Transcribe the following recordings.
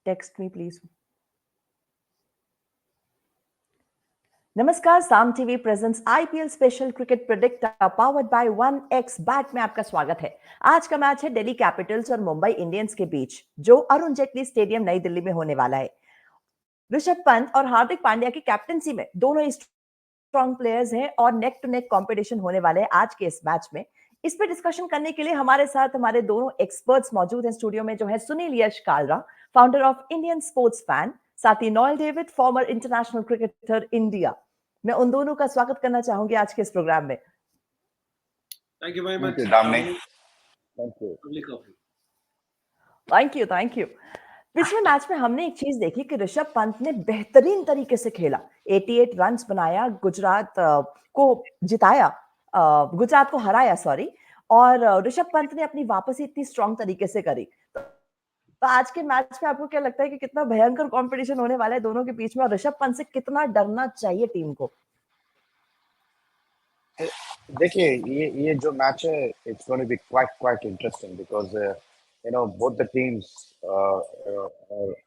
Text me, please. नमस्कार, साम TV presents IPL special cricket predictor powered by 1x bat में आपका स्वागत है। आज का मैच है दिल्ली कैपिटल्स और मुंबई इंडियंस के बीच, जो अरुण जेटली स्टेडियम नई दिल्ली में होने वाला है। ऋषभ पंत और हार्दिक पांड्या की कैप्टनसी में दोनों ही स्ट्रॉन्ग प्लेयर्स हैं और नेक टू नेक कंपटीशन होने वाले हैं आज के इस मैच में। इस पे डिस्कशन करने के लिए हमारे साथ हमारे दोनों एक्सपर्ट्स मौजूद हैं स्टूडियो में, जो है Sunil Yash Kalra, founder of Indian sports fan, साथ ही Noel David, former international cricketer India. मैं उन दोनों का स्वागत करना चाहूंगी आज के इस प्रोग्राम में। Thank you very much. Thank you. पिछले मैच में हमने एक चीज देखी कि ऋषभ पंत ने बेहतरीन तरीके से खेला, 88 रन्स बनाया, गुजरात को हराया और ऋषभ पंत ने अपनी वापसी इतनी स्ट्रॉन्ग तरीके से करी। तो आज के मैच में आपको क्या लगता है कि कितना भयंकर कंपटीशन होने वाला है दोनों के बीच में, और ऋषभ पंत से कितना डरना चाहिए टीम को? देखिए, ये जो मैच है, it's going to be quite interesting because both the teams are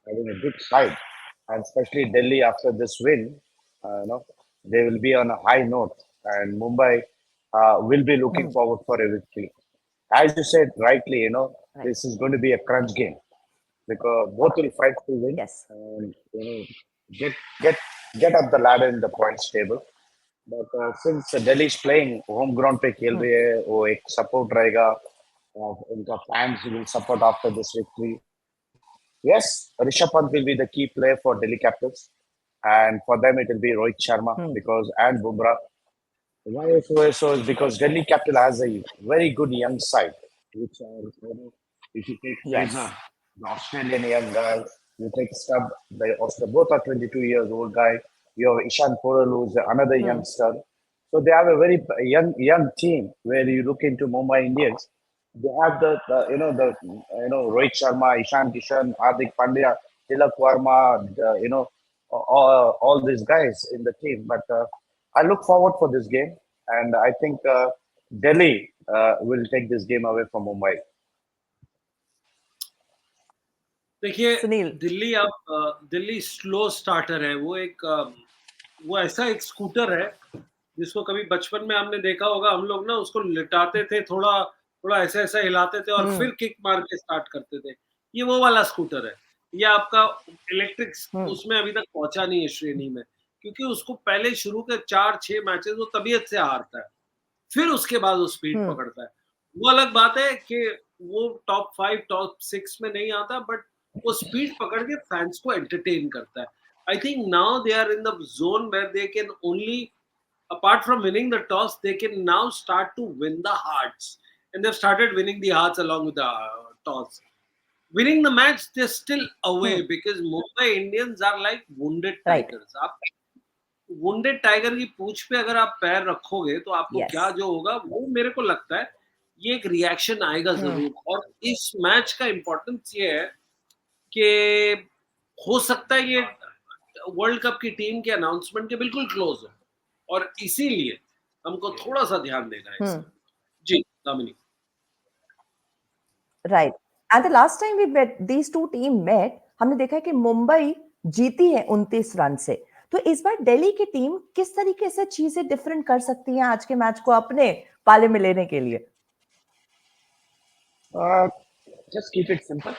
having a good side, and especially Delhi after this win, they will be on a high note, and Mumbai will be looking forward for a victory. As you said rightly, Right. this is going to be a crunch game because both will fight to win. Yes. And get up the ladder in the points table. But since Delhi is playing home ground पे खेल रही है, वो एक support रहेगा, उनका fans will support after this victory. Yes, Rishabh Pant will be the key player for Delhi Capitals, and for them it will be Rohit Sharma and Bumrah. Why so is because Delhi Capital has a very good young side, which are, if you take Fraser, the Australian young guy, you take Stubb, both are 22 years old guy. You have Ishan Porel, who's another youngster. So they have a very young team. Where you look into Mumbai Indians, they have the Rohit Sharma, Ishan Kishan, Hardik Pandya, Tilak Verma, all these guys in the team. But I look forward for this game, and I think Delhi will take this game away from Mumbai. देखिए, Delhi slow starter है। वो ऐसा एक scooter है जिसको कभी बचपन में हमने देखा होगा, हम लोग ना उसको लिटाते थे, थोड़ा ऐसा हिलाते थे और फिर किक मार के स्टार्ट करते थे। ये वो वाला स्कूटर है। ये आपका इलेक्ट्रिक उसमें अभी तक पहुंचा नहीं है श्रेणी में, क्योंकि उसको पहले शुरू के 4-6 मैचेस वो तबीयत से हारता है, फिर उसके बाद वो स्पीड पकड़ता है। वो अलग बात है कि वो टॉप 5 टॉप 6 में नहीं आता, बट वो स्पीड पकड़ के फैंस को एंटरटेन करता है। I think now they are in the zone where they can only, apart from winning the toss, they can now start to win the hearts, and they've started winning the hearts along with the toss. Winning the match, they're still away because Mumbai Indians are like wounded tigers. आप wounded tiger की पूंछ पे अगर आप पैर रखोगे तो आपको क्या जो होगा, वो मेरे को लगता है ये एक रिएक्शन आएगा जरूर। और इस मैच का इंपॉर्टेंस ये है कि हो सकता है ये वर्ल्ड कप की टीम के अनाउंसमेंट के बिल्कुल क्लोज हो, और इसीलिए हमको थोड़ा सा ध्यान देना है इसमें। जी Damini. Right, and the last time we met these two team mate, हमने देखा है कि मुंबई जीती है 29 रन से। तो इस बार दिल्ली की टीम किस तरीके से चीजें डिफरेंट कर सकती है आज के मैच को अपने पाले में लेने के लिए? Just keep it simple,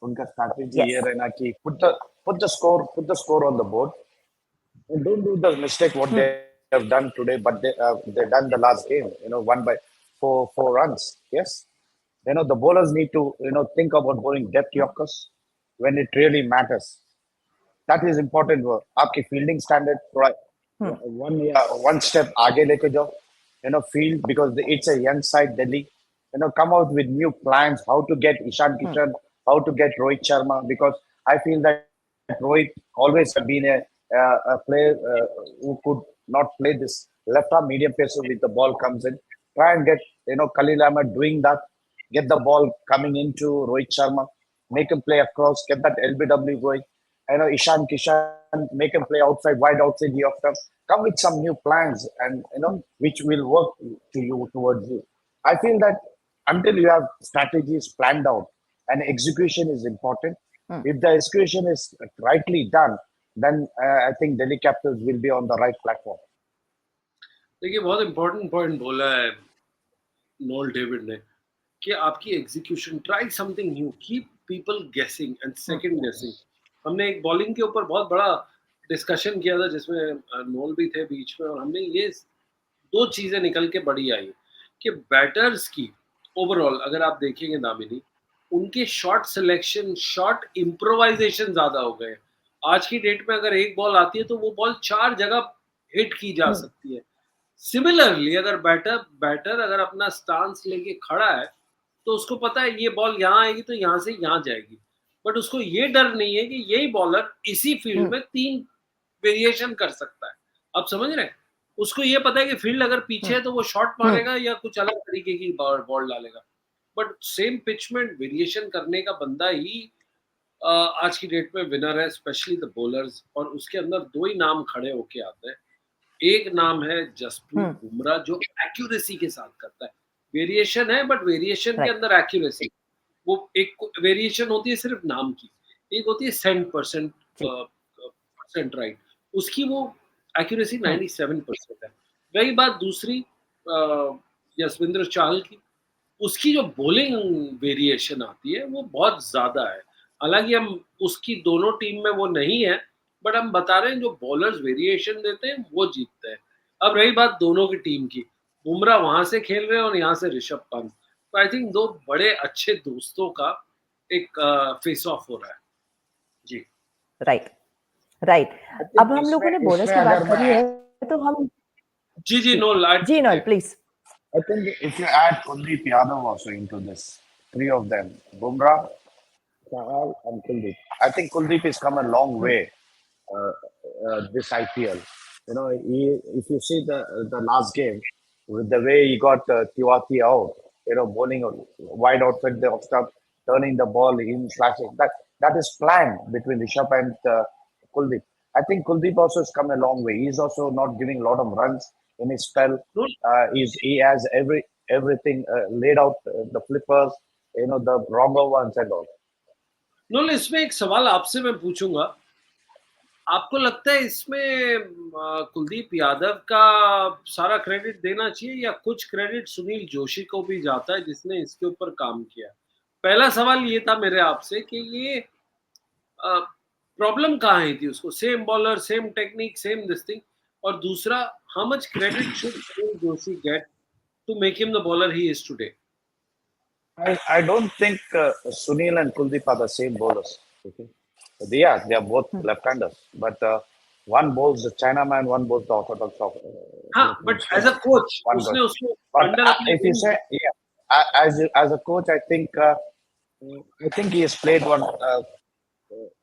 उनका स्ट्रैटेजी ये रहना कि put the score on the board. And don't do the mistake what they have done today, but they done the last game, won by four runs. Yes, the bowlers need to think about bowling depth Yorkers when it really matters. That is important. आपकी fielding standard थोड़ा one step आगे लेके जाओ, field, because it's a young side Delhi. Come out with new plans how to get Ishan Kishan, how to get Rohit Sharma, because I feel that Rohit always have been a player who could not play this left arm medium pacer with the ball comes in. Try and get Khalil Ahmed doing that. Get the ball coming into Rohit Sharma, make him play across, get that LBW going. Ishan Kishan, make him play wide outside the off turf. Come with some new plans, and which will work towards you. I feel that until you have strategies planned out, and execution is important. Hmm. If the execution is rightly done, then I think Delhi Capitals will be on the right platform. देखिए बहुत important point बोला है known David ने कि आपकी execution, try something new, keep people गेसिंग and second गेसिंग। हमने एक बॉलिंग के ऊपर बहुत बड़ा डिस्कशन किया था जिसमें नोल भी थे बीच में, और हमने ये दो चीजें निकल के बड़ी आई कि बैटर्स की ओवरऑल अगर आप देखेंगे दामिनी, उनके शॉट सिलेक्शन, शॉट इम्प्रोवाइजेशन ज्यादा हो गए। आज की डेट में अगर एक बॉल आती है तो वो बॉल 4 जगह हिट की जा सकती है। सिमिलरली अगर बैटर अगर अपना स्टांस लेके खड़ा है तो उसको पता है ये बॉल यहाँ आएगी तो यहाँ से यहाँ जाएगी, बट उसको ये डर नहीं है कि यही बॉलर इसी फील्ड में 3 वेरिएशन कर सकता है। आप समझ रहे हैं? उसको ये पता है कि फील्ड अगर पीछे है तो वो शॉट मारेगा या कुछ अलग तरीके की बॉल डालेगा, बट सेम पिच में वेरिएशन करने का बंदा ही आज की डेट में विनर है, स्पेशली द बॉलर्स। और उसके अंदर 2 ही नाम खड़े होके आते हैं। एक नाम है जसप्रीत बुमराह जो एक्यूरेसी के साथ करता है, वेरिएशन है बट वेरिएशन के अंदर एक्यूरेसी। वो एक वेरिएशन होती है सिर्फ नाम की, एक होती है परसेंट राइट, उसकी वो एक्यूरेसी 97% है। वही बात दूसरी यशविंद्र चाहल की, उसकी जो बॉलिंग वेरिएशन आती है वो बहुत ज्यादा है। हालांकि हम उसकी दोनों टीम में वो नहीं है, बट हम बता रहे हैं जो बॉलर्स वेरिएशन देते हैं वो जीतते हैं। अब रही बात दोनों की टीम की, बुमराह वहां से खेल रहे हैं और यहाँ से ऋषभ पंत, तो आई थिंक 2 बड़े अच्छे दोस्तों का एक फेस ऑफ हो रहा है। जी राइट। अब हम लोगों ने बॉलर्स की बात करी है तो हम जी Noel please. I think if you add Kuldeep Yadav also into this, 3 of them, Bumrah, Chahal and Kuldeep. I think Kuldeep has come a long way this IPL. You know, if you see the last game, with the way he got Tiwati out, you know, bowling wide outfit, the off stump, turning the ball in, slashing, that is planned between Rishabh and Kuldeep. I think Kuldeep also has come a long way. He's also not giving a lot of runs in his spell. He has everything laid out, the flippers, you know, the wronger ones and all. नोल, इसमें एक सवाल आपसे मैं पूछूंगा, आपको लगता है इसमें कुलदीप यादव का सारा क्रेडिट देना चाहिए या कुछ क्रेडिट सुनील जोशी को भी जाता है जिसने इसके ऊपर काम किया? पहला सवाल ये था मेरे आपसे कि ये प्रॉब्लम कहाँ आई थी उसको, same bowler, same technique, same this thing, और दूसरा how much credit should Sunil Joshi get to make him the bowler he is today? I don't think Sunil and Kuldeep are the same bowlers. Okay, they are both left-handers, but one bowls the Chinaman, one bowls the orthodox. But as a coach, उसने उसको under if you say as a coach, I think he has played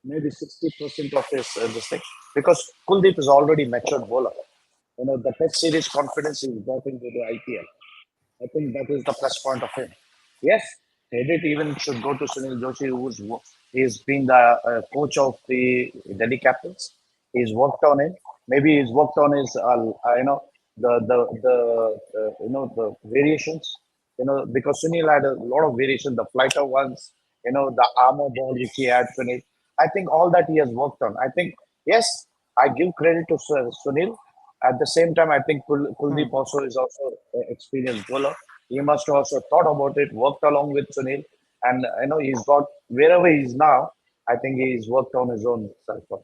maybe 60% of his this thing, because Kuldeep is already matured bowler. You know, the Test series confidence is brought into the IPL. I think that is the plus point of him. Yes, credit even should go to Sunil Joshi, he's been the coach of the Delhi Capitals. He's worked on it. Maybe he's worked on his, the variations. You know, because Sunil had a lot of variations, the flighter ones. You know, the armor ball which he had Sunil. I think all that he has worked on. I think yes, I give credit to Sunil. At the same time, I think Kuldeep also is also an experienced bowler. He must have also thought about it, worked along with Sunil, and you know he's got wherever he is now. I think he's worked on his own self.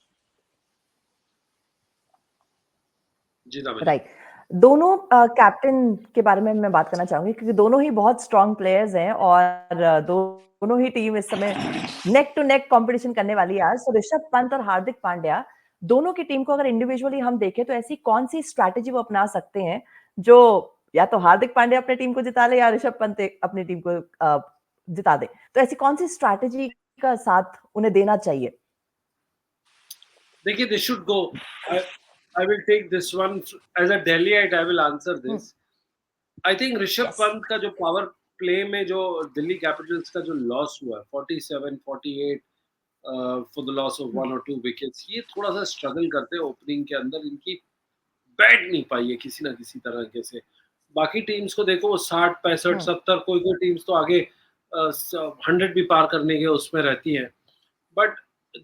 Right. दोनों captain के बारे में मैं बात करना चाहूंगी क्योंकि दोनों ही बहुत स्ट्रॉन्ग प्लेयर्स हैं और दोनों ही टीम इस समय नेक टू नेक कंपटीशन करने वाली है आज। तो ऋषभ पंत और हार्दिक पांड्या दोनों की टीम को अगर इंडिविजुअली हम देखें तो ऐसी कौन सी स्ट्रैटेजी वो अपना सकते हैं जो या तो हार्दिक पांड्या अपनी टीम को जिता ले या ऋषभ पंत अपनी टीम को जिता दे, तो ऐसी कौन सी स्ट्रैटेजी का साथ उन्हें देना चाहिए? देखिए, they should go. I will take this one as a Delhiite. I will answer this. I think Rishabh Pant का जो पावर प्ले में जो दिल्ली कैपिटल्स का जो लॉस हुआ 47-48 for the loss of 1 or 2 wickets, ये थोड़ा सा स्ट्रगल करते हैं ओपनिंग के अंदर, इनकी बैट नहीं पाई है किसी ना किसी तरह से। बाकी टीम्स को देखो वो 60, 65, 70, कोई टीम्स तो आगे 100 भी पार करने के उसमें रहती हैं, बट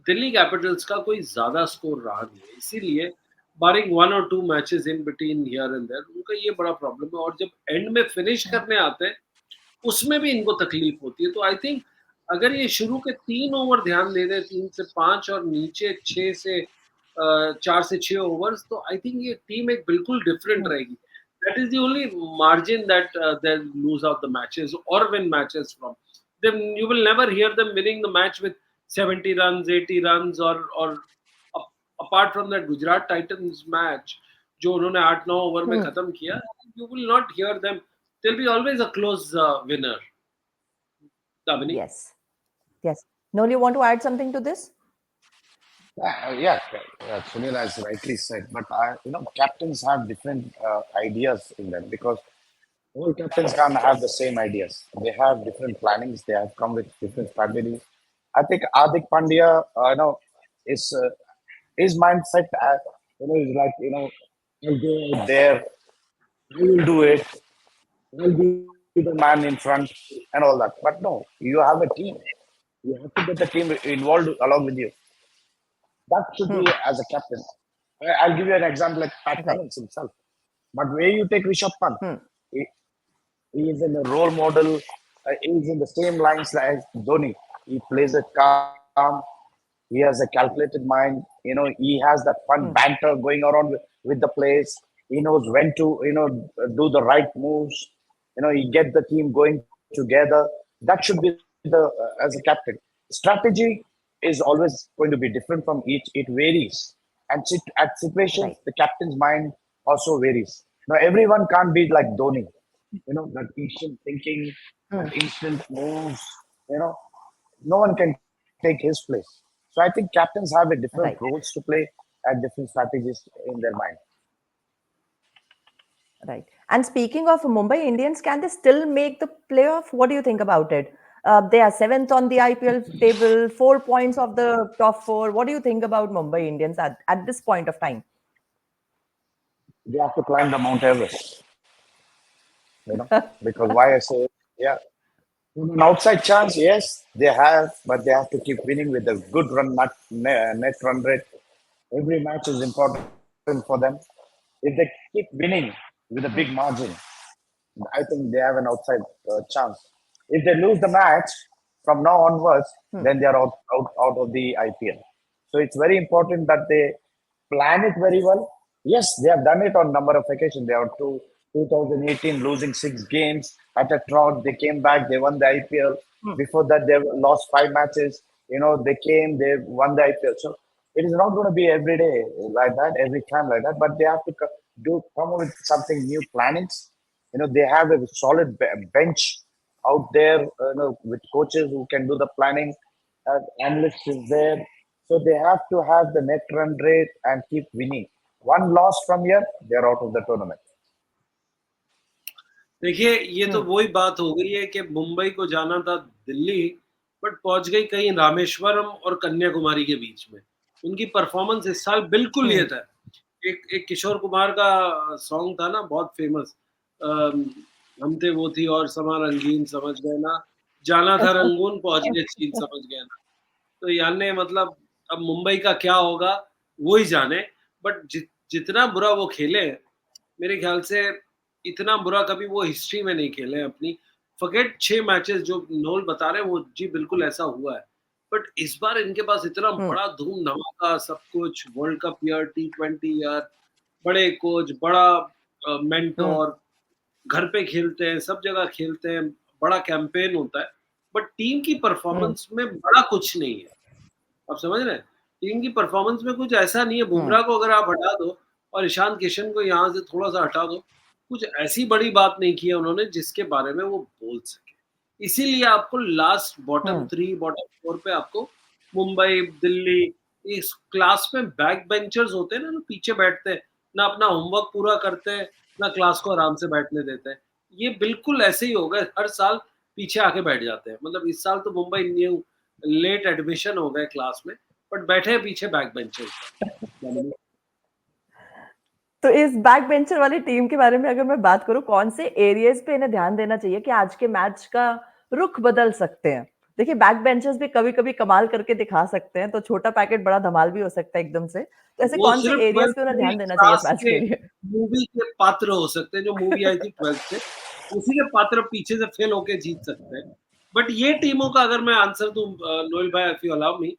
दिल्ली कैपिटल्स का कोई ज्यादा स्कोर रहा नहीं है, इसीलिए बारिंग 1 और 2 matches in between here and there उनका ये बड़ा प्रॉब्लम है। और जब एंड में फिनिश करने आते हैं उसमें भी इनको तकलीफ होती है। तो आई थिंक अगर ये शुरू के 3 ओवर ध्यान दे दें, 3 से 5 और नीचे 4 से 6 ओवर्स, तो आई थिंक ये टीम एक बिल्कुल डिफरेंट रहेगी। That is the only margin that they lose out the matches or win matches from. Then you will never hear them winning the match with 70 runs, 80 runs, or apart from that Gujarat Titans match, जो उन्होंने 8-9 over में खत्म किया, you will not hear them. They'll be always a close winner. Damini? Yes. Noel, you want to add something to this? Yeah, Sunil has rightly said, but captains have different ideas in them because all captains can't have the same ideas. They have different plannings. They have come with different strategies. I think Hardik Pandya, is his mindset. Is like I'll go out there, I will do it. I'll be the man in front and all that. But no, you have a team. You have to get the team involved along with you. That should be as a captain. I'll give you an example like Pat Cummins himself. But where you take Rishabh Pant, he is in a role model. He is in the same lines as Dhoni. He plays it calm. He has a calculated mind. He has that fun banter going around with the players. He knows when to, do the right moves. He get the team going together. That should be the as a captain. Strategy is always going to be different from each. It varies, and at situations the captain's mind also varies. Now everyone can't be like Dhoni. That instant thinking, that instant moves. No one can take his place. So I think captains have a different roles to play and different strategies in their mind. Right. And speaking of Mumbai Indians, can they still make the playoff? What do you think about it? They are 7th on the IPL table, 4 points of the top 4. What do you think about Mumbai Indians at this point of time? They have to climb the Mount Everest. Because why I say, an outside chance, yes, they have, but they have to keep winning with a good net run rate. Every match is important for them. If they keep winning with a big margin, I think they have an outside chance. If they lose the match from now onwards, then they are out of the IPL. So it's very important that they plan it very well. Yes, they have done it on number of occasions. They are 2018 losing 6 games at a trot. They came back, they won the IPL. Before that, they lost 5 matches. They came, they won the IPL. So it is not going to be every day like that, every time like that, but they have to come up with something new plannings. They have a solid bench out there, with coaches who can do the planning. Analysts is there. So they have to have the net run rate and keep winning. One loss from here, they're out of the tournament. देखिए, ये तो वही बात हो गई है कि मुंबई को जाना था दिल्ली, बट पहुंच गई कहीं रामेश्वरम और कन्याकुमारी के बीच में। उनकी परफॉर्मेंस इस साल बिल्कुल ये था। एक किशोर कुमार का सॉन्ग था ना, बहुत फेमस, हम थे वो थी और समा रंगीन, समझ गए ना, जाना था रंगून पहुंच गए चीन, समझ गए ना। तो यानी मतलब अब मुंबई का क्या होगा वो ही जाने, बट जितना बुरा वो खेले, मेरे ख्याल से इतना बुरा कभी वो हिस्ट्री में नहीं खेले अपनी। फॉरगेट 6 मैचेस जो नोल बता रहे हैं, वो जी बिल्कुल ऐसा हुआ है। बट इस बार इनके पास इतना बड़ा धूम धमाका सब कुछ, world cup year, T20 year, बड़े कोच, बड़ा मेंटोर, घर पे खेलते हैं, सब जगह खेलते हैं, बड़ा कैंपेन होता है, बट टीम की परफॉर्मेंस में बड़ा कुछ नहीं है। आप समझ रहे हैं? टीम की परफॉर्मेंस में कुछ ऐसा नहीं है। बुमराह को अगर आप हटा दो और ईशान किशन को यहाँ से थोड़ा-सा हटा दो, कुछ ऐसी बड़ी बात नहीं की है उन्होंने जिसके बारे में वो बोल सके। इसीलिए आपको लास्ट बॉटम 3, बॉटम 4 पे आपको मुंबई, दिल्ली, इस क्लास में बैक बेंचर्स होते हैं ना, पीछे बैठते हैं, ना अपना होमवर्क पूरा करते हैं, ना क्लास को आराम से बैठने देते हैं। ये बिल्कुल ऐसे ही हो गए, हर साल पीछे आके बैठ जाते हैं। मतलब इस साल तो मुंबई न्यू लेट एडमिशन हो गए क्लास में, बट बैठे हैं पीछे बैक बेंचर्स। तो इस बैक बेंचर वाली टीम के बारे में अगर मैं बात करूं, कौन से एरियाज पे इन्हें ध्यान देना चाहिए कि आज के मैच का रुख बदल सकते हैं। देखिए बैक बेंचर्स भी कभी-कभी कमाल करके दिखा सकते हैं, तो छोटा पैकेट बड़ा धमाल भी हो सकता है एकदम से। तो ऐसे वो कौन से सिर्फ एरियाज़ 12th पे उन्हें फेल ध्यान देना चाहिए इस क्लास मैच के के लिए? मूवी के पात्र हो सकते हैं, जो मूवी आई थी 12th से, उसी के पात्र पीछे से फेल होके जीत सकते हैं। बट ये टीमों का अगर मैं आंसर दूं, नोएल भाई, if you allow me,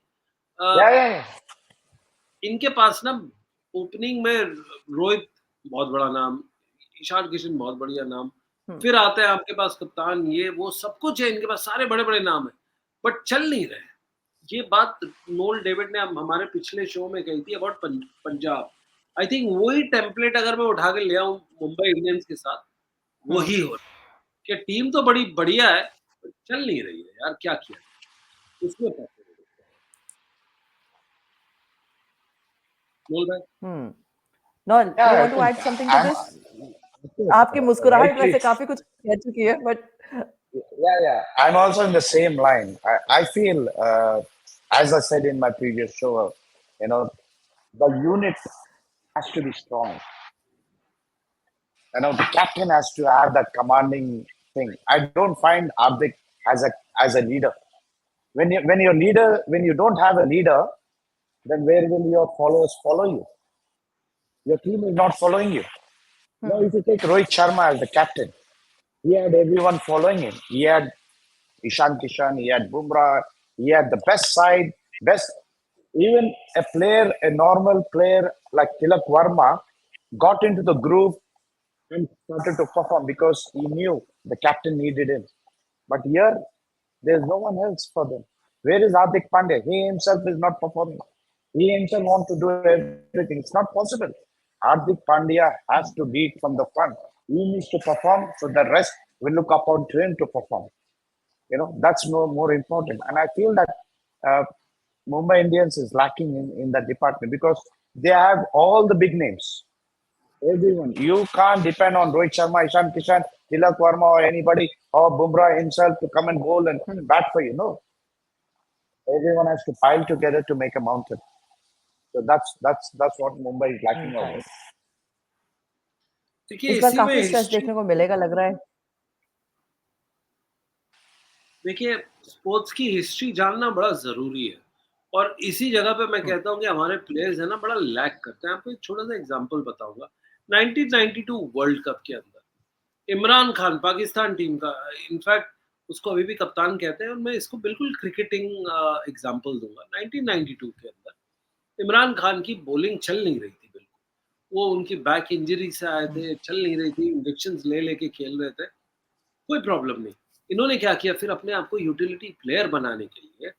Yeah, yeah, yeah. इनके पास ना ओपनिंग में रोहित बहुत बड़ा नाम, ईशान किशन बहुत बढ़िया नाम, हुँ, फिर आते हैं आपके पास कप्तान, ये वो सब कुछ है इनके पास, सारे बड़े बड़े नाम है, बट चल नहीं रहे। ये बात नोल डेविड ने हमारे पिछले शो में कही थी अबाउट पंजाब। आई थिंक वही टेम्पलेट अगर मैं उठा के ले आऊं मुंबई इंडियंस के साथ, हुँ। वही हो रहा है कि टीम तो बड़ी बढ़िया है, पर चल नहीं रही है यार, क्या किया जाए? उसमें पैसे दे देते हैं। नोल भाई, हुँ। Non, you Yeah, I want to think add something to I'm this? of course, आपकी मुस्कुराहट rightly. वैसे काफ़ी कुछ कह चुकी है but Yeah, yeah. I'm also in the same line. I feel, as I said in my previous show, you know, the unit has to be strong. You know, the captain has to have that commanding thing. I don't find Hardik as a leader. When you don't have a leader, then where will your followers follow you? Your team is not following you. Now, hmm, if you take Rohit Sharma as the captain, he had everyone following him. He had Ishan Kishan, he had Bumrah, he had the best side, best. Even a normal player like Tilak Varma got into the groove and started to perform because he knew the captain needed him. But here, there's no one else for them. Where is Hardik Pandya? He himself is not performing. He himself wants to do everything. It's not possible. Hardik Pandya has to lead from the front. He needs to perform, so the rest will look upon to him to perform. That's more important. And I feel that uh, Mumbai Indians is lacking in that department because they have all the big names. Everyone. You can't depend on Rohit Sharma, Ishan Kishan, Tilak Varma, or anybody, or Bumrah himself to come and bowl and hmm. bat for you. No, everyone has to pile together to make a mountain. So that's what Mumbai is lacking out right. there. देखिए इस बार इसी में काफ़ी stress history, देखने को मिलेगा लग रहा है। देखिए स्पोर्ट्स की हिस्ट्री जानना बड़ा ज़रूरी है, और इसी जगह पे मैं हुँ, कहता हूँ कि हमारे प्लेयर्स है ना बड़ा लैक करते हैं। आपको एक छोटा सा एग्जांपल बताऊंगा। 1992 वर्ल्ड कप के अंदर इमरान खान पाकिस्तान टीम का, इनफैक्ट उसको अभी भी कप्तान कहते हैं, और मैं इसको बिल्कुल क्रिकेटिंग एग्जांपल दूंगा। 1992 के अंदर इमरान खान की बॉलिंग चल नहीं रही थी बिल्कुल, वो उनकी बैक इंजरी से आए हुँ, थे, चल नहीं रही थी, इंजेक्शन ले लेके खेल रहे थे, कोई प्रॉब्लम नहीं। इन्होंने क्या किया, फिर अपने आप को यूटिलिटी प्लेयर बनाने के लिए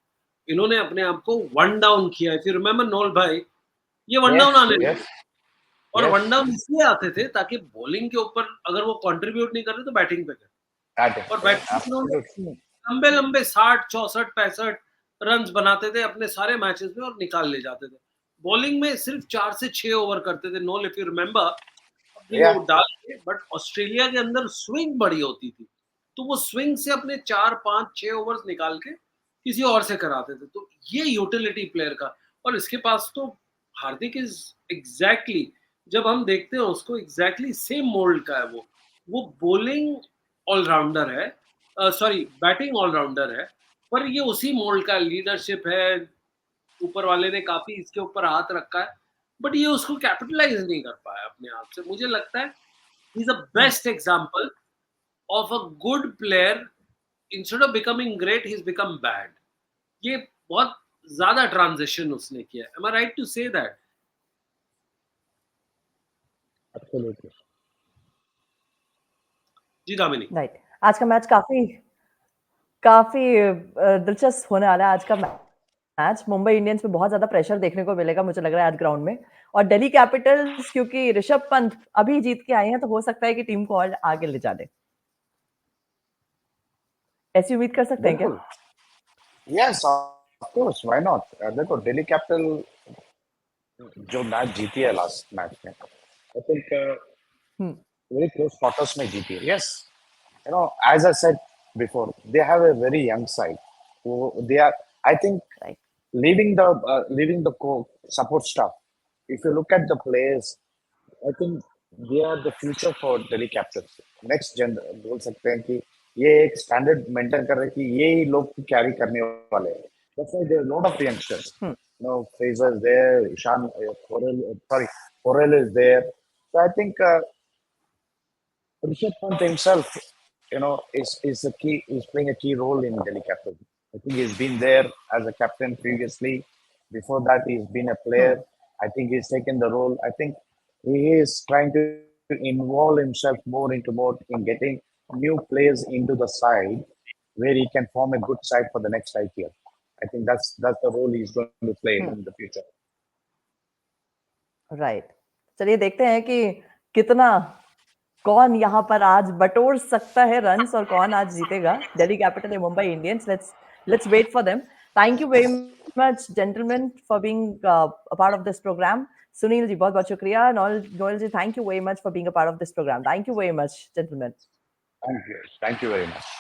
इन्होंने अपने आप को वन डाउन किया है। फिर रिमेंबर नोल भाई, ये वन डाउन Yes, आने yes, लगे, और yes. वन डाउन इसलिए आते थे ताकि बॉलिंग के ऊपर अगर वो कंट्रीब्यूट नहीं कर रहे तो बैटिंग पे करें, That is और yes, बैटिंग इन्होंने absolutely. हुँ, लंबे लंबे 60 64 65 रन बनाते थे अपने सारे मैचेस में और निकाल ले जाते थे। बॉलिंग में सिर्फ 4 से 6 ओवर करते थे, नोल इफ यू रिमेंबर, अपनी वो Yeah, डाल के। बट ऑस्ट्रेलिया के अंदर स्विंग बड़ी होती थी, तो वो स्विंग से अपने 4 5 6 ओवर्स निकाल के किसी और से कराते थे। तो ये यूटिलिटी प्लेयर का, और इसके पास तो हार्दिक इज एग्जैक्टली, जब हम देखते हैं उसको, एग्जैक्टली सेम मोल्ड का है वो बॉलिंग ऑलराउंडर है, सॉरी बैटिंग ऑलराउंडर है, पर ये उसी मोल्ड का लीडरशिप है, ऊपर वाले ने काफी इसके ऊपर हाथ रखा है, बट ये उसको कैपिटलाइज नहीं कर पाया अपने आप से। मुझे लगता है he is a hmm. Best example of a good player, instead of becoming great he is become bad. ये बहुत ज्यादा ट्रांजिशन उसने किया। Am I right to say that? absolutely. जी दामिनी। राइट। आज का मैच काफ़ी काफ़ी दिलचस्प होने वाला है आज का मैच। मुंबई इंडियंस पे बहुत ज़्यादा प्रेशर देखने को मिलेगा मुझे लग रहा है आज ग्राउंड में, और दिल्ली कैपिटल्स क्योंकि ऋषभ पंत अभी जीत के आए हैं तो हो सकता है कि टीम को और आगे ले जा दें। ऐसी उम्मीद कर सकते हैं क्या? बिल्कुल। Yes, of course. Why not? देखो दिल्ली कैपिटल जो मैच जीती है लास्ट मैच में, I think hmm, very close quarters में जीती है. Yes, as I said before, they have a very young side. They are, I think, right. leaving the support staff. If you look at the players, I think they are the future for Delhi Capitals. Next gen बोल सकते हैं कि ये एक standard maintain कर रहे कि ये ही लोग कैरी करने वाले हैं. That's why there are a lot of youngsters. You know, Fraser is there, Ishan, Porel is there. So I think Rishabh Pant himself, you know, is a key, is playing a key role in Delhi Capitals. I think he's been there as a captain previously. Before that, he's been a player. I think he's taken the role. I think he is trying to involve himself more in getting new players into the side where he can form a good side for the next IPL. I think that's the role he's going to play in the future. Right. चलिए देखते हैं कि कितना कौन यहाँ पर आज बटोर सकता है रन्स और कौन आज जीतेगा. दिल्ली कैपिटल या Mumbai Indians. Let's wait for them. Thank you very much gentleman for being a part of this programme. Sunil ji बहुत बहुत शुक्रिया. Noel ji thank you very much for being a part of this programme. Thank you very much gentleman. Thank you very much.